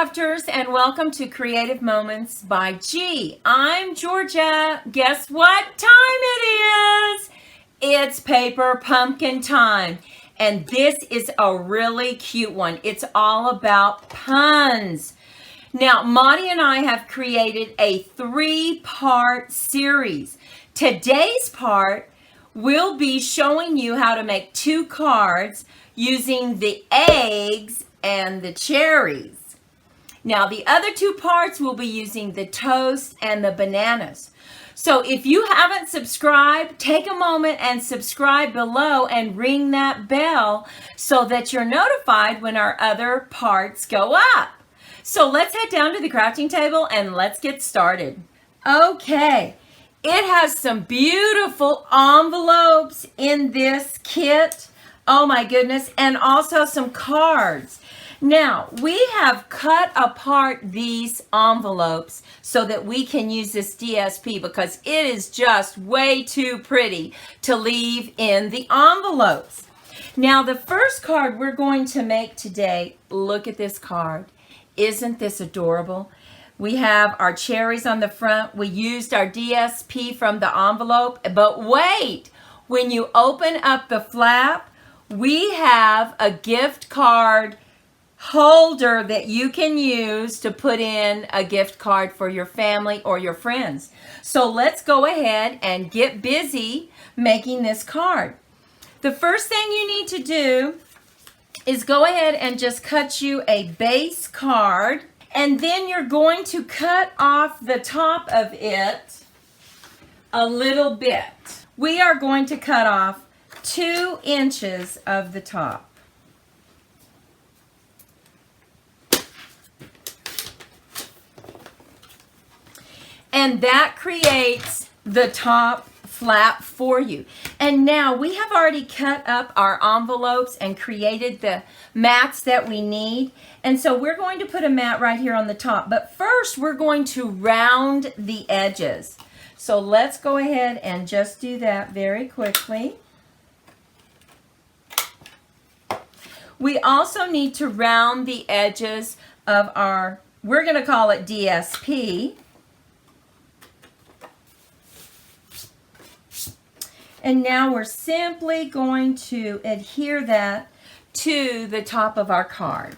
Crafters, and welcome to Creative Moments by G. I'm Georgia. Guess what time it is? It's Paper Pumpkin time. And this is a really cute one. It's all about puns. Now, Monty and I have created a 3-part series. Today's part will be showing you how to make 2 cards using the eggs and the cherries. Now, the other 2 parts will be using the toast and the bananas. So if you haven't subscribed, take a moment and subscribe below and ring that bell so that you're notified when our other parts go up. So let's head down to the crafting table and let's get started. Okay, it has some beautiful envelopes in this kit. Oh my goodness, and also some cards. Now, we have cut apart these envelopes so that we can use this DSP because it is just way too pretty to leave in the envelopes. Now, the first card we're going to make today, look at this card. Isn't this adorable? We have our cherries on the front. We used our DSP from the envelope, but wait, when you open up the flap, we have a gift card holder that you can use to put in a gift card for your family or your friends. So let's go ahead and get busy making this card. The first thing you need to do is go ahead and just cut you a base card, and then you're going to cut off the top of it a little bit. We are going to cut off 2 inches of the top. And that creates the top flap for you. And now we have already cut up our envelopes and created the mats that we need. And so we're going to put a mat right here on the top. But first we're going to round the edges. So let's go ahead and just do that very quickly. We also need to round the edges of our, we're going to call it DSP. And now we're simply going to adhere that to the top of our card.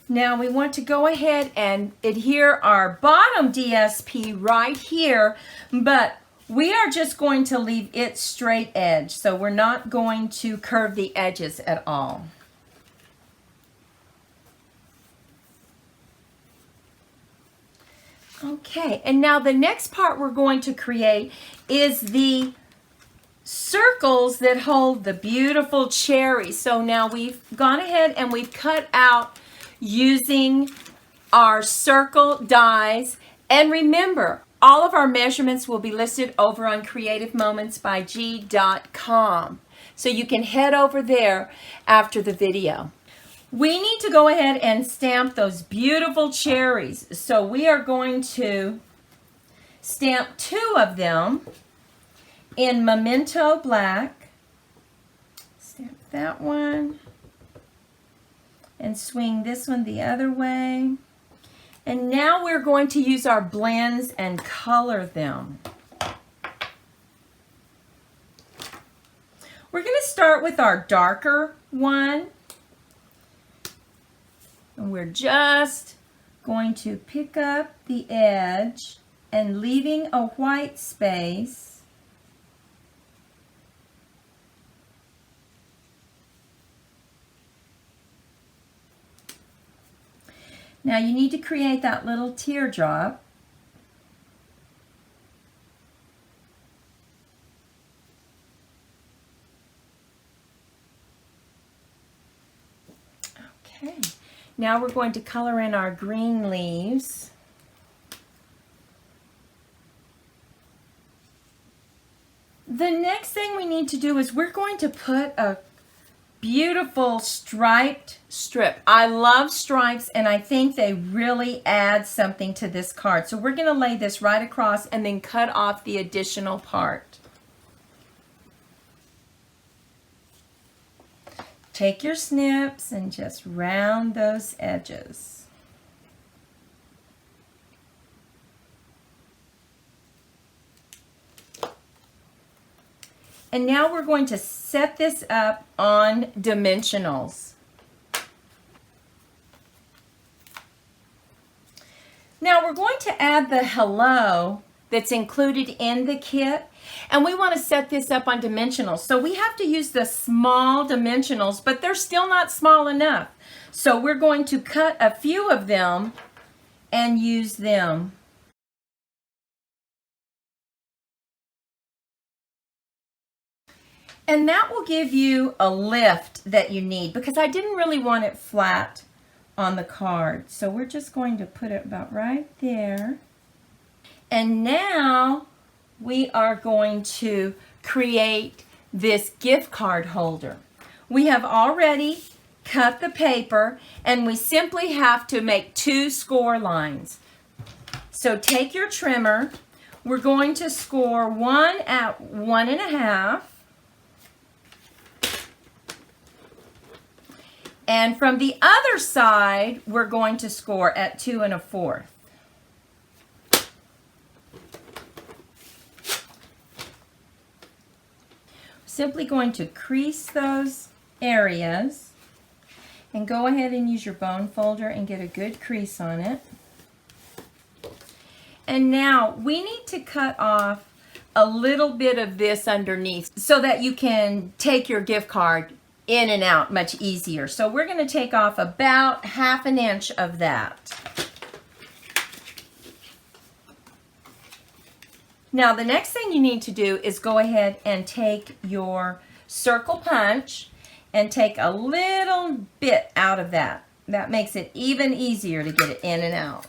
Now we want to go ahead and adhere our bottom DSP right here, but we are just going to leave it straight edge, so we're not going to curve the edges at all. Okay, and now the next part we're going to create is the circles that hold the beautiful cherries. So now we've gone ahead and we've cut out using our circle dies, and remember, all of our measurements will be listed over on creativemomentsbyg.com. So you can head over there after the video. We need to go ahead and stamp those beautiful cherries. So we are going to stamp 2 of them in Memento Black. Stamp that one. And swing this one the other way. And now we're going to use our blends and color them. We're going to start with our darker one. And we're just going to pick up the edge and leaving a white space. Now you need to create that little teardrop. Okay, now we're going to color in our green leaves. The next thing we need to do is we're going to put a beautiful striped strip. I love stripes, and I think they really add something to this card. So we're going to lay this right across and then cut off the additional part. Take your snips and just round those edges. And now we're going to set this up on dimensionals. Now we're going to add the hello that's included in the kit, and we want to set this up on dimensionals. So we have to use the small dimensionals, but they're still not small enough. So we're going to cut a few of them and use them. And that will give you a lift that you need, because I didn't really want it flat on the card. So we're just going to put it about right there. And now we are going to create this gift card holder. We have already cut the paper, and we simply have to make 2 score lines. So take your trimmer. We're going to score one at 1.5. And from the other side, we're going to score at 2 1/4. Simply going to crease those areas and go ahead and use your bone folder and get a good crease on it. And now we need to cut off a little bit of this underneath so that you can take your gift card in and out much easier. So we're going to take off about 1/2 inch of that. Now the next thing you need to do is go ahead and take your circle punch and take a little bit out of that. That makes it even easier to get it in and out.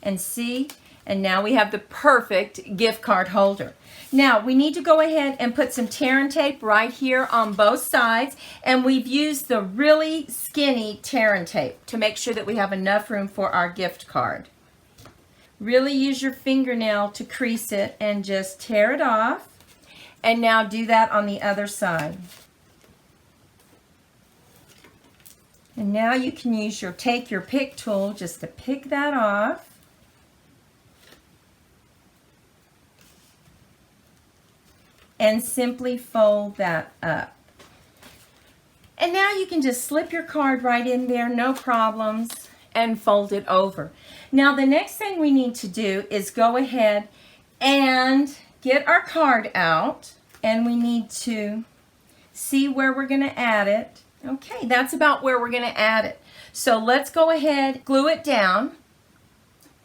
And see? And now we have the perfect gift card holder. Now we need to go ahead and put some tear and tape right here on both sides, and we've used the really skinny tear and tape to make sure that we have enough room for our gift card. Really use your fingernail to crease it and just tear it off. And now do that on the other side. And now you can use your pick tool just to pick that off. And simply fold that up. And now you can just slip your card right in there, no problems, and fold it over. Now the next thing we need to do is go ahead and get our card out, and we need to see where we're going to add it. Okay, that's about where we're going to add it. So let's go ahead, glue it down.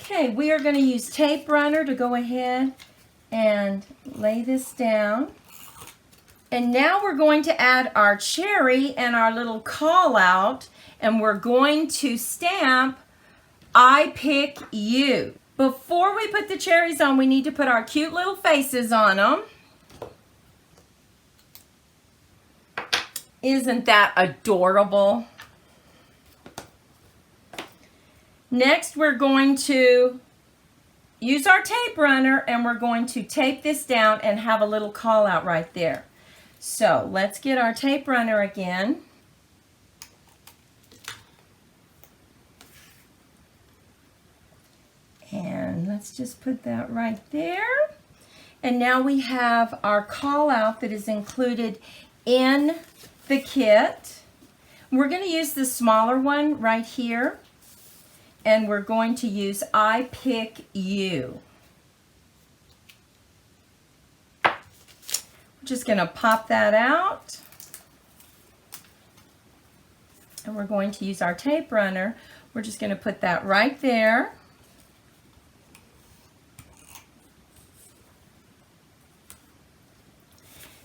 Okay, we are going to use tape runner to go ahead and lay this down. And now we're going to add our cherry and our little call out, and we're going to stamp I pick you. Before we put the cherries on, we need to put our cute little faces on them. Isn't that adorable? Next, we're going to use our tape runner, and we're going to tape this down and have a little call out right there. So let's get our tape runner again. And let's just put that right there. And now we have our call out that is included in the kit. We're going to use the smaller one right here. And we're going to use I pick you. We're just going to pop that out. And we're going to use our tape runner. We're just going to put that right there.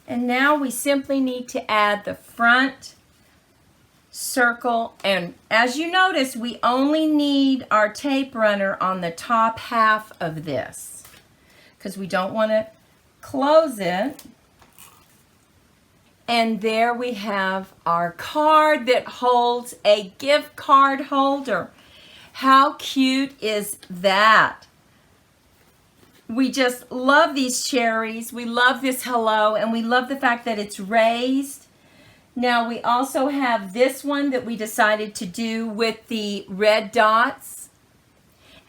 And now we simply need to add the front circle, and as you notice, we only need our tape runner on the top half of this because we don't want to close it. And there we have our card that holds a gift card holder. How cute is that? We just love these cherries. We love this hello, and we love the fact that it's raised. Now we also have this one that we decided to do with the red dots.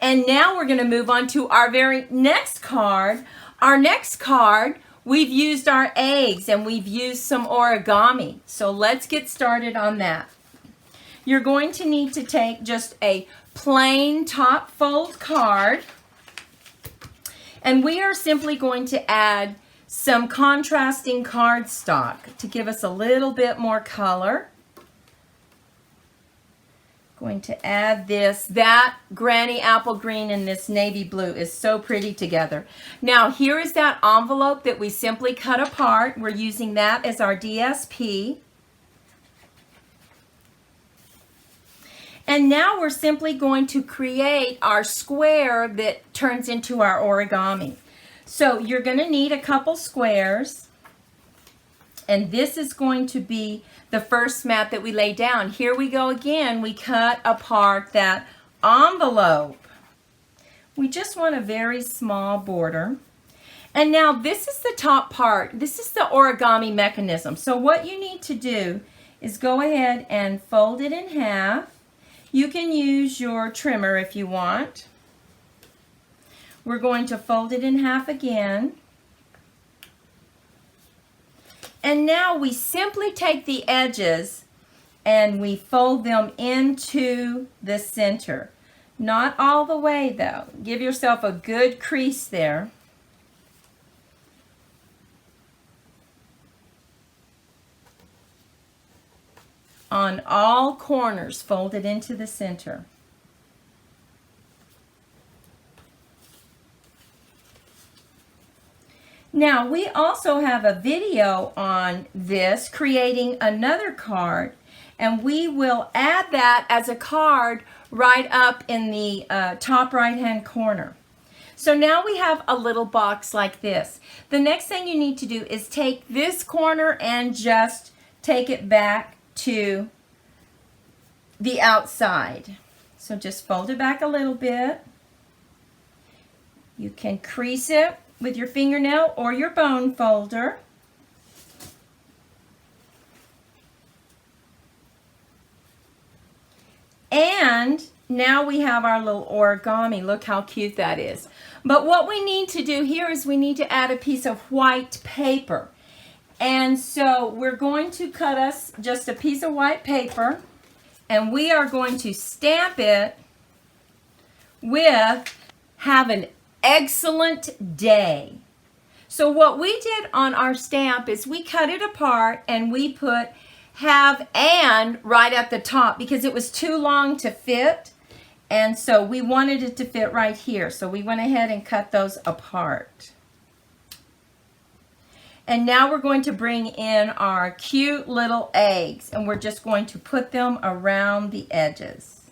And now we're going to move on to our very next card. Our next card, we've used our eggs and we've used some origami. So let's get started on that. You're going to need to take just a plain top fold card. And we are simply going to add some contrasting cardstock to give us a little bit more color. Going to add this. That granny apple green and this navy blue is so pretty together. Now here is that envelope that we simply cut apart. We're using that as our DSP. And now we're simply going to create our square that turns into our origami. So you're going to need a couple squares, and this is going to be the first mat that we lay down. Here we go again. We cut apart that envelope. We just want a very small border. And now this is the top part. This is the origami mechanism. So what you need to do is go ahead and fold it in half. You can use your trimmer if you want. We're going to fold it in half again. And now we simply take the edges and we fold them into the center. Not all the way though. Give yourself a good crease there. On all corners, fold it into the center. Now, we also have a video on this, creating another card, and we will add that as a card right up in the top right-hand corner. So now we have a little box like this. The next thing you need to do is take this corner and just take it back to the outside. So just fold it back a little bit. You can crease it with your fingernail or your bone folder. And now we have our little origami. Look how cute that is. But what we need to do here is we need to add a piece of white paper. And so we're going to cut us just a piece of white paper, and we are going to stamp it with "Have an excellent day." So what we did on our stamp is we cut it apart and we put "have and" right at the top because it was too long to fit, and so we wanted it to fit right here. So we went ahead and cut those apart. And now we're going to bring in our cute little eggs, and we're just going to put them around the edges.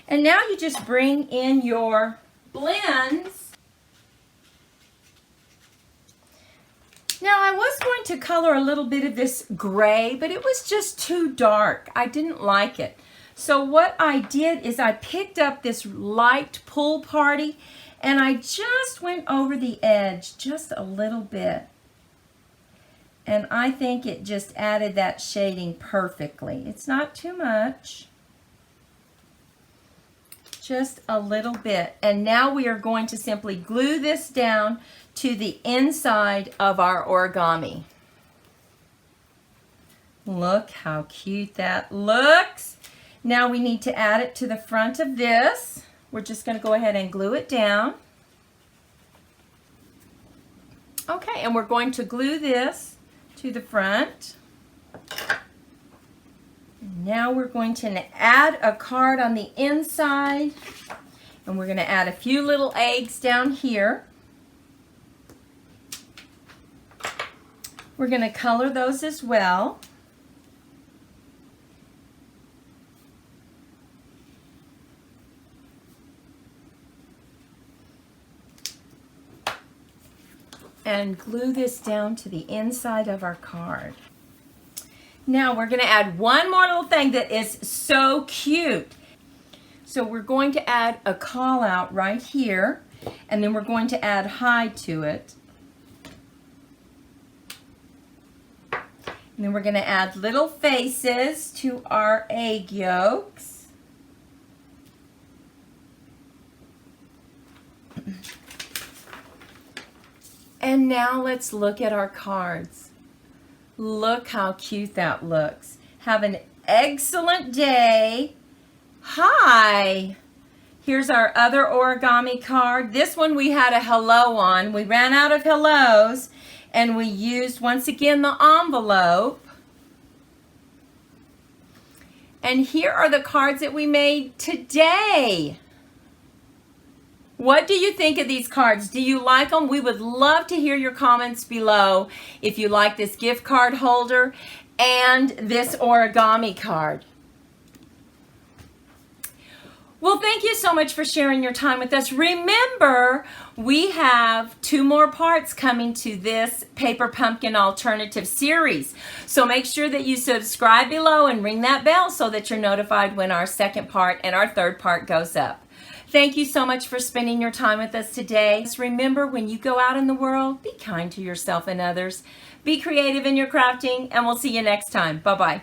And now you just bring in your blends. Now I was going to color a little bit of this gray, but it was just too dark. I didn't like it. So what I did is I picked up this light Pool Party, and I just went over the edge just a little bit. And I think it just added that shading perfectly. It's not too much. Just a little bit. And now we are going to simply glue this down to the inside of our origami. Look how cute that looks. Now we need to add it to the front of this. We're just going to go ahead and glue it down. Okay, and we're going to glue this to the front. Now we're going to add a card on the inside, and we're going to add a few little eggs down here. We're going to color those as well. and glue this down to the inside of our card. Now we're going to add one more little thing that is so cute. So we're going to add a call out right here, and then we're going to add hi to it. And then we're going to add little faces to our egg yolks. And now let's look at our cards. Look how cute that looks. Have an excellent day. Hi. Here's our other origami card. This one we had a hello on. We ran out of hellos and we used once again the envelope. And here are the cards that we made today. What do you think of these cards? Do you like them? We would love to hear your comments below if you like this gift card holder and this origami card. Well, thank you so much for sharing your time with us. Remember, we have 2 more parts coming to this Paper Pumpkin Alternative series. So make sure that you subscribe below and ring that bell so that you're notified when our 2nd part and our 3rd part goes up. Thank you so much for spending your time with us today. Just remember, when you go out in the world, be kind to yourself and others. Be creative in your crafting, and we'll see you next time. Bye-bye.